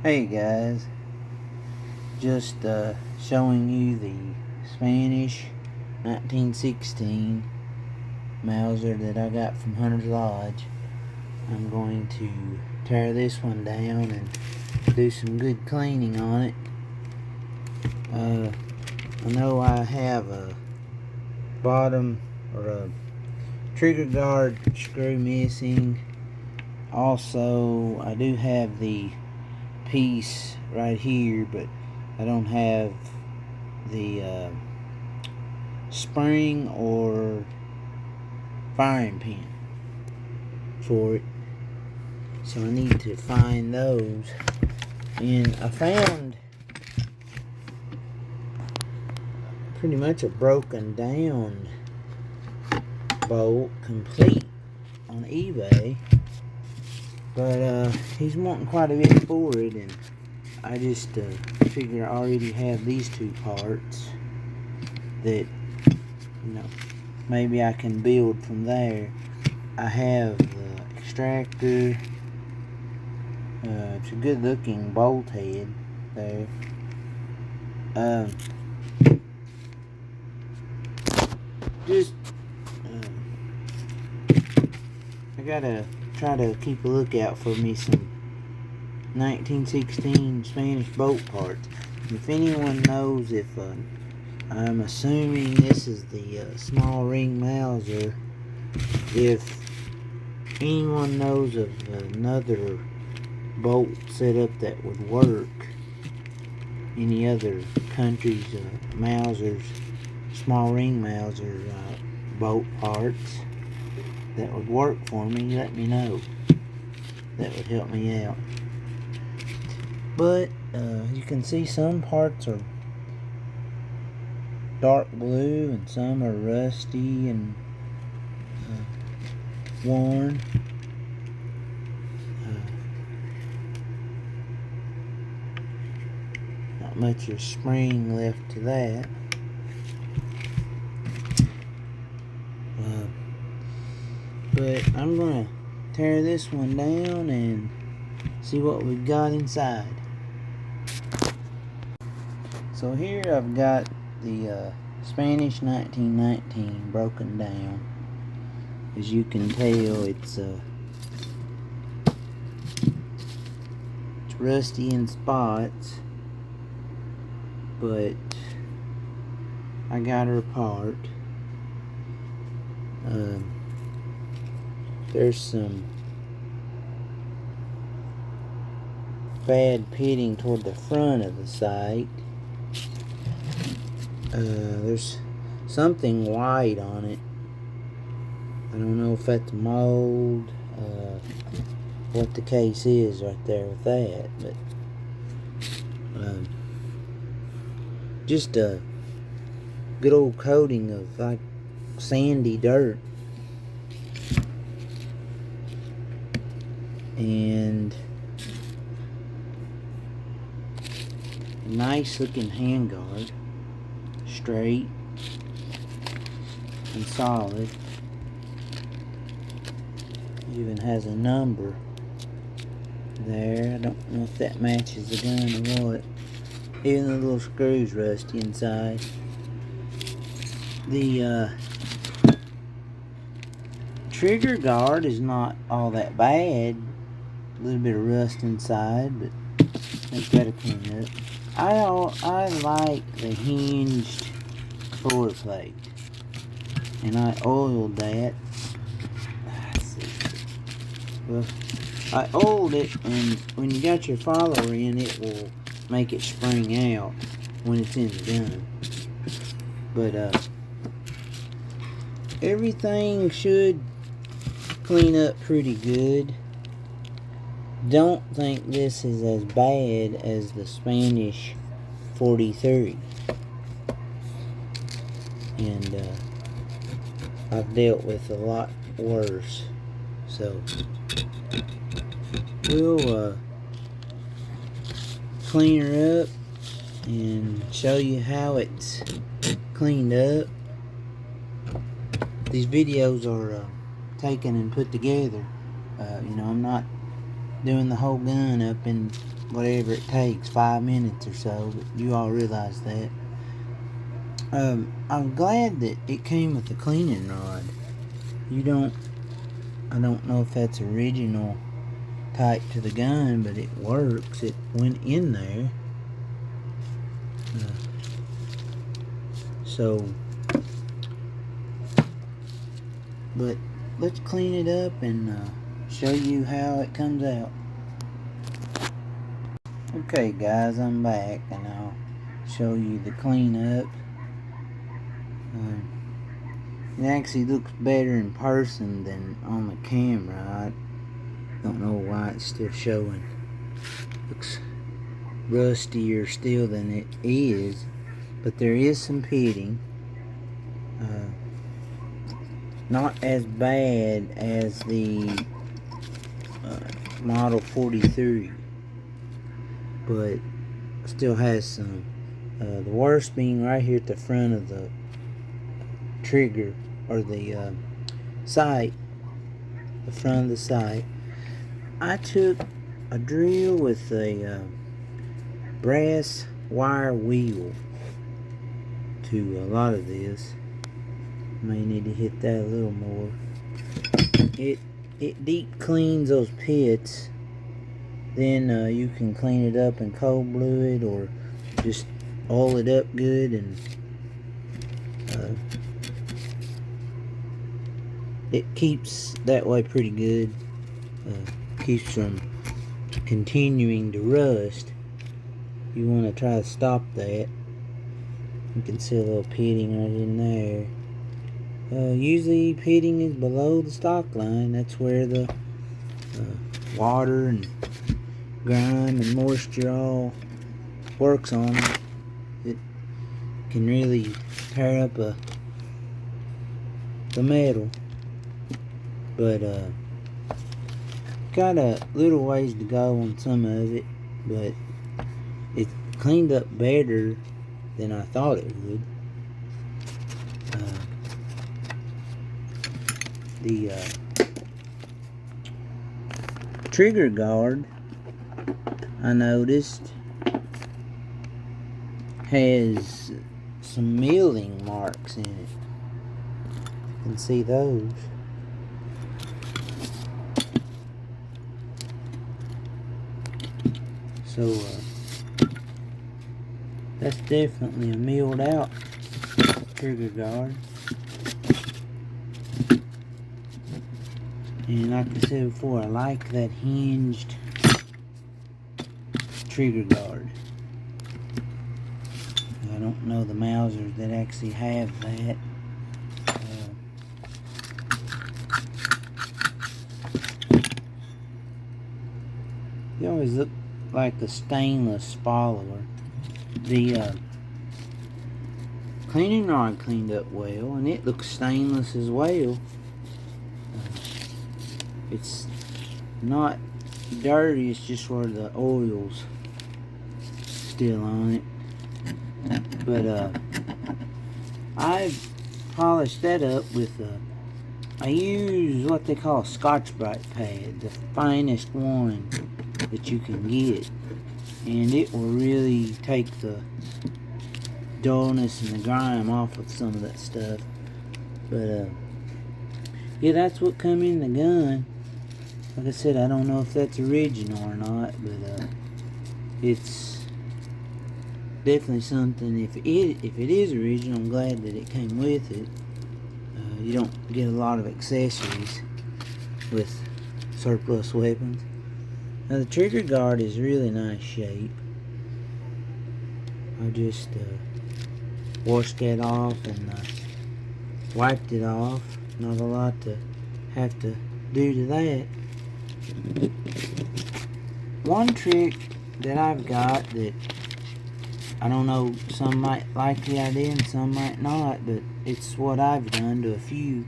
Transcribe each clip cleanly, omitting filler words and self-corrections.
Hey guys, just showing you the Spanish 1916 Mauser that I got from Hunter's Lodge. I'm going to tear this one down and do some good cleaning on it. I know I have a bottom or a trigger guard screw missing. Also, I do have the piece right here, but I don't have the spring or firing pin for it, so I need to find those. And I found pretty much a broken down bolt complete on eBay, but he's wanting quite a bit for it, and I just figure I already have these two parts that, maybe I can build from there. I have the extractor. It's a good looking bolt head there. I gotta try to keep a lookout for me some 1916 Spanish bolt parts. If anyone knows, if I'm assuming this is the small ring Mauser, if anyone knows of another bolt setup that would work, any other countries' Mausers, small ring Mauser bolt parts that would work for me, let me know. That would help me out. But you can see some parts are dark blue and some are rusty and worn. Not much of spring left to that. But I'm gonna tear this one down and see what we've got inside. So here I've got the Spanish 1919 broken down. As you can tell, it's rusty in spots, but I got her apart. There's some bad pitting toward the front of the sight. There's something white on it. I don't know if that's mold, what the case is right there with that, but just a good old coating of like sandy dirt. And nice looking handguard, straight and solid. Even has a number there. I don't know if that matches the gun or what. Even the little screws rusty inside. The trigger guard is not all that bad. A little bit of rust inside, but it's better clean up. I like the hinged floor plate, and I oiled that. Well, I oiled it, and when you got your follower in, it will make it spring out when it's in the gun. But everything should clean up pretty good. Don't think this is as bad as the Spanish 43, and I've dealt with a lot worse. So we'll clean her up and show you how it's cleaned up. These videos are taken and put together. I'm not doing the whole gun up in whatever it takes, 5 minutes or so, but you all realize that. I'm glad that it came with a cleaning rod. I don't know if that's original type to the gun, but it works. It went in there. But let's clean it up and show you how it comes out. Okay guys, I'm back and I'll show you the cleanup. It actually looks better in person than on the camera. I don't know why it's still showing. Looks rustier still than it is, but there is some pitting. Not as bad as the Model 43, but still has some. The worst being right here at the front of the trigger, or the sight, the front of the sight. I took a drill with a brass wire wheel to a lot of this. May need to hit that a little more. It deep cleans those pits. Then you can clean it up and cold blue it, or just oil it up good, and it keeps that way pretty good. Keeps from continuing to rust. You want to try to stop that. You can see a little pitting right in there. Usually pitting is below the stock line. That's where the water and grime and moisture all works on it. It can really tear up the metal. But got a little ways to go on some of it, but it cleaned up better than I thought it would. The trigger guard, I noticed, has some milling marks in it. You can see those. So that's definitely a milled out trigger guard. And like I said before, I like that hinged trigger guard. I don't know the Mausers that actually have that. They always look like a stainless follower. The cleaning rod cleaned up well, and it looks stainless as well. It's not dirty, it's just where the oil's still on it. But I've polished that up with I use what they call a Scotch-Brite pad, the finest one that you can get, and it will really take the dullness and the grime off of some of that stuff. But yeah, that's what come in the gun. Like I said, I don't know if that's original or not, but it's definitely something. If it is original, I'm glad that it came with it. You don't get a lot of accessories with surplus weapons. Now the trigger guard is really nice shape. I just washed that off and wiped it off. Not a lot to have to do to that. One trick that I've got that I don't know, some might like the idea and some might not, but it's what I've done to a few,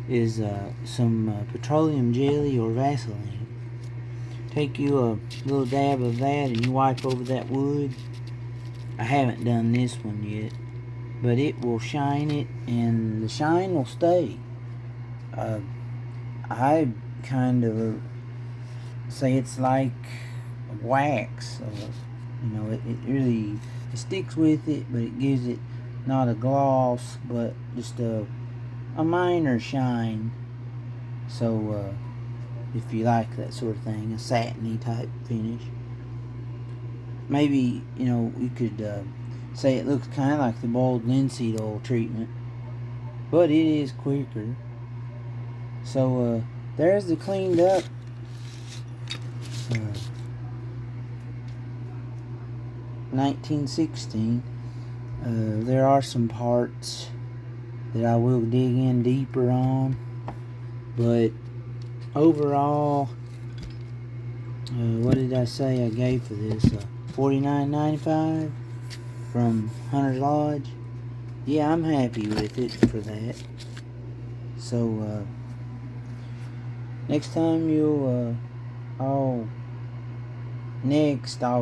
is some petroleum jelly or Vaseline. Take you a little dab of that and you wipe over that wood. I haven't done this one yet, but it will shine it and the shine will stay. I kind of say it's like wax. You know, it really it sticks with it, but it gives it not a gloss, but just a minor shine. So if you like that sort of thing, a satiny type finish, maybe, you know, you could say it looks kind of like the boiled linseed oil treatment, but it is quicker. So there's the cleaned up 1916. There are some parts that I will dig in deeper on, but overall, what did I say I gave for this? $49.95 from Hunter's Lodge. Yeah, I'm happy with it for that. So next time I'll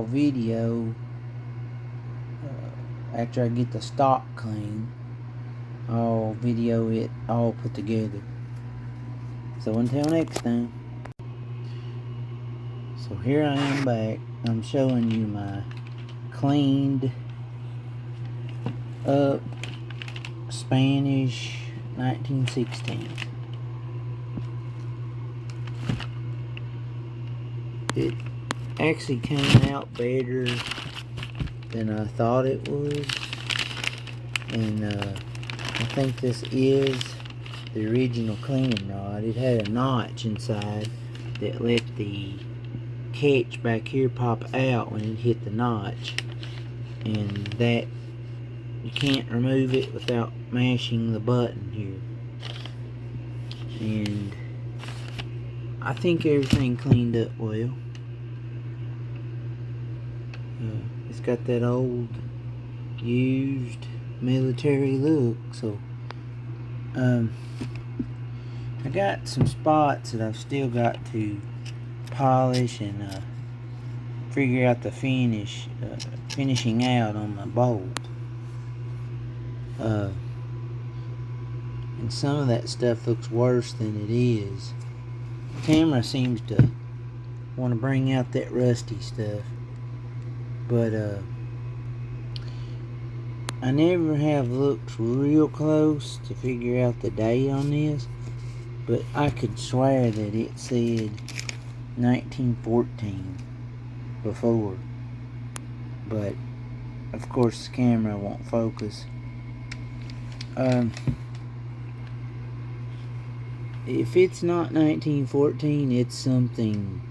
video after I get the stock clean. I'll video it all put together. So until next time. So here I am back. I'm showing you my cleaned up Spanish 1916. It actually came out better than I thought it would, and I think this is the original cleaning rod. It had a notch inside that let the catch back here pop out when it hit the notch, and that you can't remove it without mashing the button here. And I think everything cleaned up well. It's got that old used military look. So I got some spots that I've still got to polish and figure out the finishing out on my bolt. And some of that stuff looks worse than it is. The camera seems to want to bring out that rusty stuff, but I never have looked real close to figure out the date on this, but I could swear that it said 1914 before, but of course the camera won't focus. If it's not 1914, it's something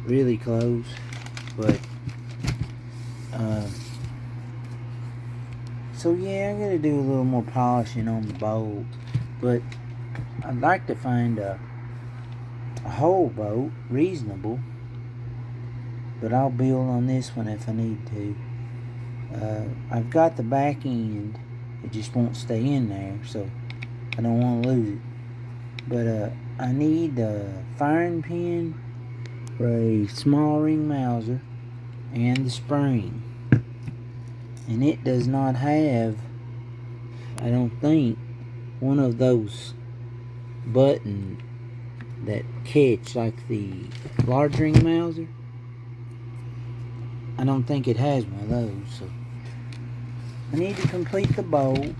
really close, but so yeah, I gotta do a little more polishing on the bolt, but I'd like to find a whole bolt reasonable, but I'll build on this one if I need to. I've got the back end, it just won't stay in there, so I don't want to lose it. But I need a firing pin for a small ring Mauser and the spring, and it does not have, I don't think, one of those buttons that catch like the large ring Mauser. I don't think it has one of those, so I need to complete the bolt.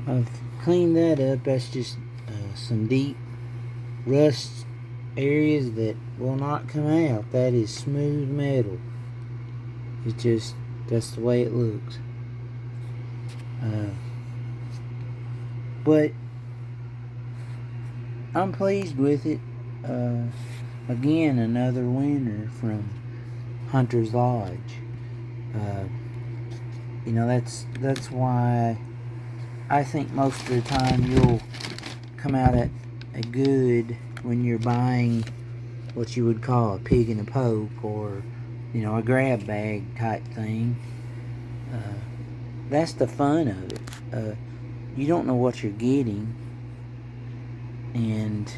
I've cleaned that up. That's just some deep rust areas that will not come out. That is smooth metal. It's just, that's the way it looks. But I'm pleased with it. Again, another winner from Hunter's Lodge. You know, that's why I think most of the time you'll come out at a good when you're buying what you would call a pig in a poke, or, you know, a grab bag type thing. That's the fun of it. You don't know what you're getting, and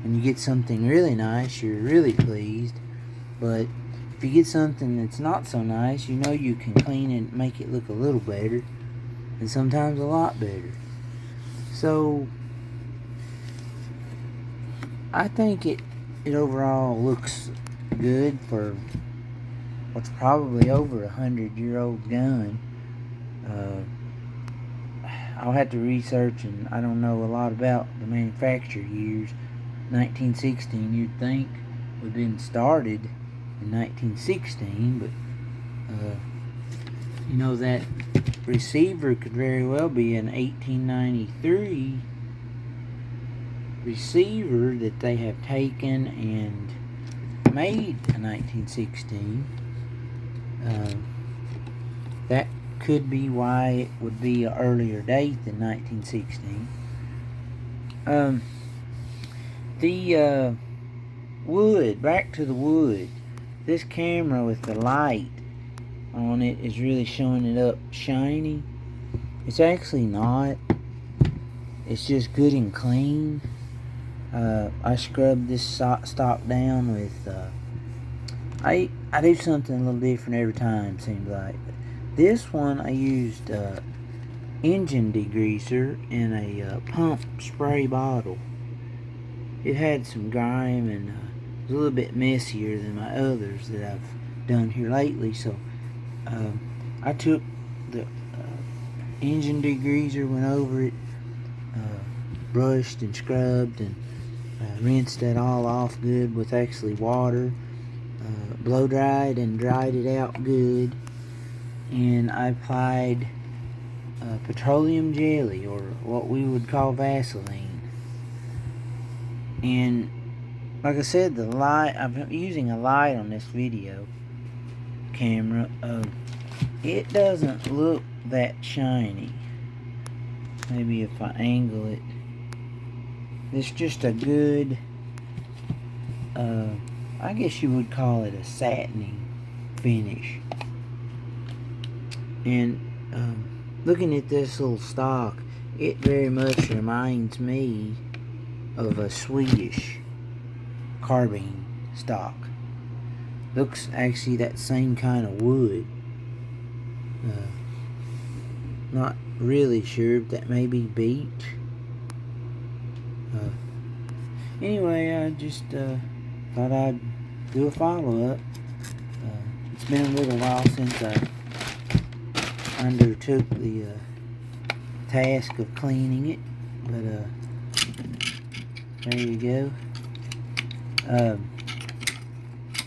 when you get something really nice, you're really pleased. But if you get something that's not so nice, you know you can clean and make it look a little better, and sometimes a lot better. So I think it overall looks good for what's probably over 100-year-old gun. I'll have to research, and I don't know a lot about the manufacture years. 1916, you'd think, would have been started in 1916, but you know, that receiver could very well be an 1893 receiver that they have taken and made in 1916. That could be why it would be an earlier date than 1916. The wood, back to the wood. This camera with the light on it is really showing it up shiny. It's actually not. It's just good and clean. I scrubbed this stock down with I do something a little different every time, seems like. But this one I used engine degreaser in a pump spray bottle. It had some grime and it was a little bit messier than my others that I've done here lately, so I took the engine degreaser, went over it, brushed and scrubbed and rinsed that all off good with actually water, blow dried and dried it out good, and I applied petroleum jelly, or what we would call Vaseline. And like I said, the light, I'm using a light on this video camera. It doesn't look that shiny. Maybe if I angle it, it's just a good, I guess you would call it a satiny finish. And looking at this little stock, it very much reminds me of a Swedish carbine stock. Looks actually that same kind of wood. Not really sure if that may be beech. Anyway, I just thought I'd do a follow-up. It's been a little while since I undertook the task of cleaning it, but there you go.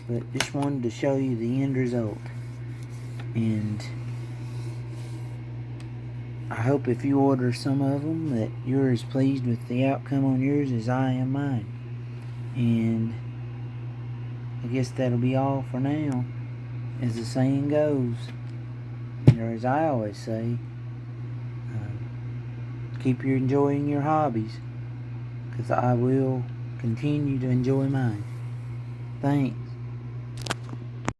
But just wanted to show you the end result, and I hope if you order some of them that you're as pleased with the outcome on yours as I am mine. And I guess that'll be all for now, as the saying goes, or as I always say, keep enjoying your hobbies, because I will continue to enjoy mine. Thanks.